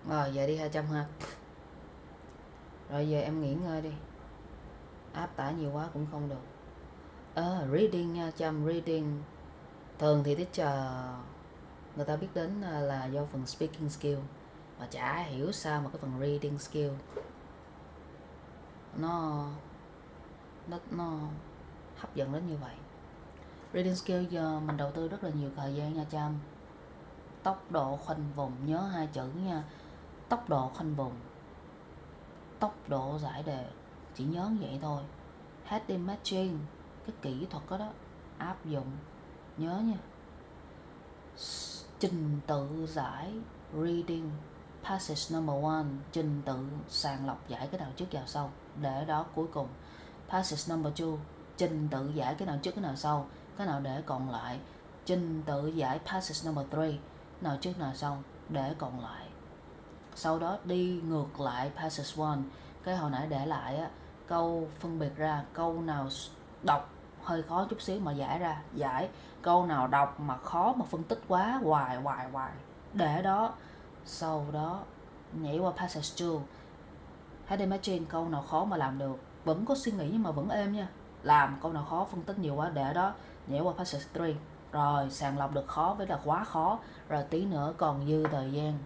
Rồi giờ đi 200 ha. Rồi giờ em nghỉ ngơi đi. Áp tải nhiều quá cũng không được. Reading nha, Trâm, reading. Thường thì teacher người ta biết đến là do phần speaking skill, mà chả hiểu sao mà cái phần reading skill nó hấp dẫn đến như vậy. Reading skill giờ mình đầu tư rất là nhiều thời gian nha Trâm. Tốc độ khoanh vùng, nhớ 2 chữ nha. Tốc độ khoanh vùng, tốc độ giải đề, chỉ nhớ vậy thôi. Heading matching, cái kỹ thuật đó áp dụng, nhớ nha. Trình tự giải reading, passage number 1, trình tự sàng lọc giải cái nào trước vào sau, để đó cuối cùng. Passage number 2, trình tự giải cái nào trước cái nào sau, cái nào để còn lại. Trình tự giải passage number 3, nào trước nào sau, để còn lại. Sau đó đi ngược lại passage 1, cái hồi nãy để lại á, câu phân biệt ra câu nào đọc hơi khó chút xíu mà giải ra, giải. Câu nào đọc mà khó mà phân tích quá, hoài để đó. Sau đó nhảy qua passage 2, heading matching, câu nào khó mà làm được, vẫn có suy nghĩ nhưng mà vẫn êm nha, làm. Câu nào khó phân tích nhiều quá, để đó, nhảy qua passage 3. Rồi sàng lọc được khó với là quá khó, rồi tí nữa còn dư thời gian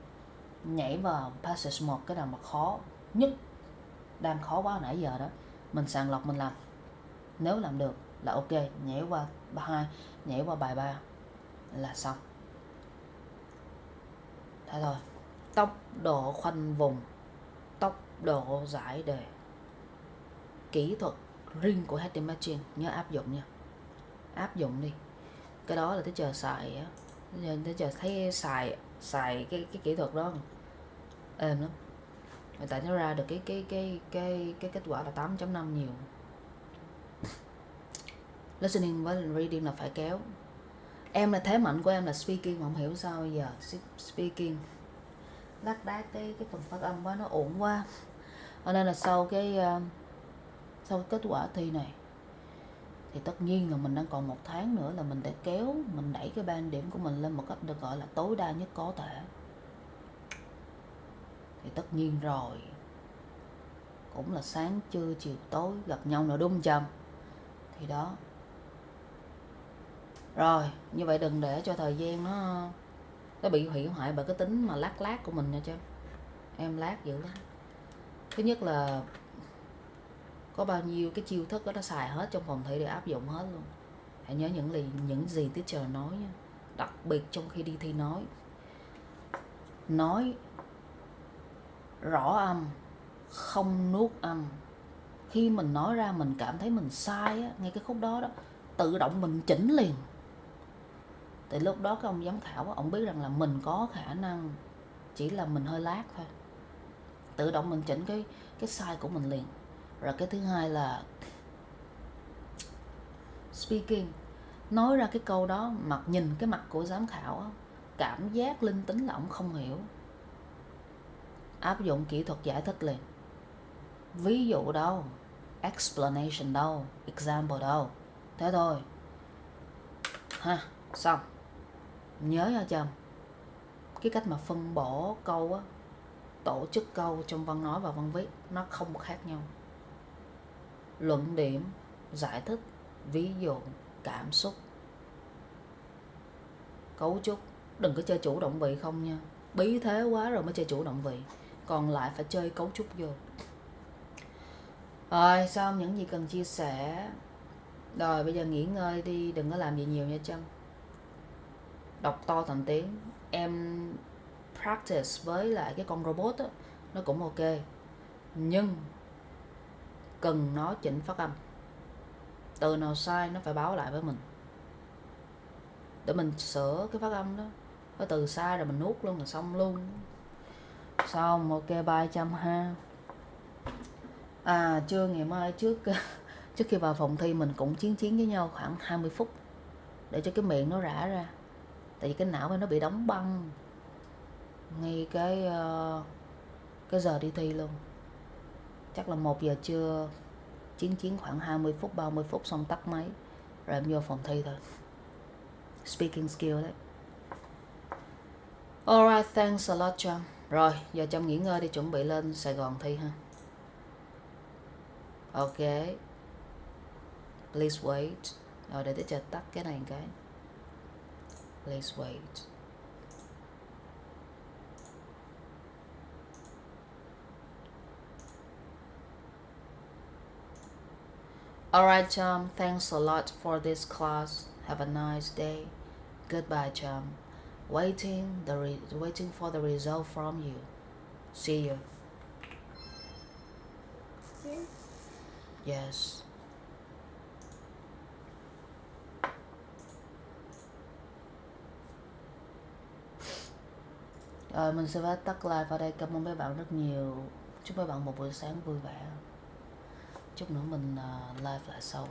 nhảy vào passage 1, cái nào mà khó nhất, đang khó quá nãy giờ đó, mình sàng lọc mình làm. Nếu làm được là ok, nhảy qua bài 2, nhảy qua bài 3 là xong. Thế thôi. Tốc độ khoanh vùng, tốc độ giải đề, kỹ thuật riêng của heading matching, nhớ áp dụng nha. Áp dụng đi. Cái đó là teacher xài á, teacher thấy xài cái kỹ thuật đó êm lắm. Tại nó ra được cái kết quả là 8.5 nhiều. Listening với reading là phải kéo. Em là thế mạnh của em là speaking mà không hiểu sao bây giờ speaking lác đác cái phần phát âm quá, nó ổn quá. Cho nên là sau cái sau kết quả thi này thì tất nhiên là mình đang còn 1 tháng nữa là mình để mình đẩy cái band điểm của mình lên một cách được gọi là tối đa nhất có thể. Thì tất nhiên rồi, cũng là sáng trưa chiều tối gặp nhau nữa đúng không Trâm? Thì đó. Rồi, như vậy đừng để cho thời gian nó bị hủy hoại bởi cái tính mà lát của mình nha Trâm. Em lát dữ lắm. Thứ nhất là có bao nhiêu cái chiêu thức đó nó xài hết trong phòng thi để áp dụng hết luôn. Hãy nhớ những gì teacher nói nha. Đặc biệt trong khi đi thi nói rõ âm, không nuốt âm. Khi mình nói ra mình cảm thấy mình sai á, ngay cái khúc đó tự động mình chỉnh liền. Tại lúc đó cái ông giám khảo ông biết rằng là mình có khả năng, chỉ là mình hơi lát thôi. Tự động mình chỉnh cái sai của mình liền. Rồi cái thứ hai là speaking. Nói ra cái câu đó, nhìn cái mặt của giám khảo á, cảm giác linh tính là ông không hiểu. Áp dụng kỹ thuật giải thích liền. Ví dụ đâu, explanation đâu, example đâu. Thế thôi. Ha, xong. Nhớ nha Trâm, cái cách mà phân bổ câu á, tổ chức câu trong văn nói và văn viết nó không khác nhau. Luận điểm, giải thích, ví dụ, cảm xúc, cấu trúc. Đừng có chơi chủ động vị không nha. Bí thế quá rồi mới chơi chủ động vị. Còn lại phải chơi cấu trúc vô. Rồi, xong những gì cần chia sẻ. Rồi, bây giờ nghỉ ngơi đi. Đừng có làm gì nhiều nha Trâm. Đọc to thành tiếng. Em practice với lại cái con robot á, nó cũng ok. Nhưng cần nó chỉnh phát âm. Từ nào sai nó phải báo lại với mình để mình sửa cái phát âm đó. Cái từ sai rồi mình nuốt luôn là xong luôn. Xong, ok, bye Trâm ha. Trưa ngày mai trước khi vào phòng thi mình cũng chiến với nhau khoảng 20 phút để cho cái miệng nó rã ra. Tại vì cái não nó bị đóng băng ngay cái giờ đi thi luôn. Chắc là 1 giờ trưa chiến khoảng 20 phút 30 phút xong tắt máy rồi em vô phòng thi thôi. Speaking skill đấy. Alright, thanks a lot Trâm. Rồi, giờ Trâm nghỉ ngơi đi, chuẩn bị lên Sài Gòn thi ha. Ok. Please wait. Rồi để teacher tắt cái này cái. Please wait. Alright Trâm, thanks a lot for this class. Have a nice day. Goodbye Trâm. Waiting for the result from you. See you. Yes. Rồi mình sẽ tắt live ở đây. Cảm ơn mấy bạn rất nhiều. Chúc mấy bạn một buổi sáng vui vẻ. Chút nữa mình live lại sau.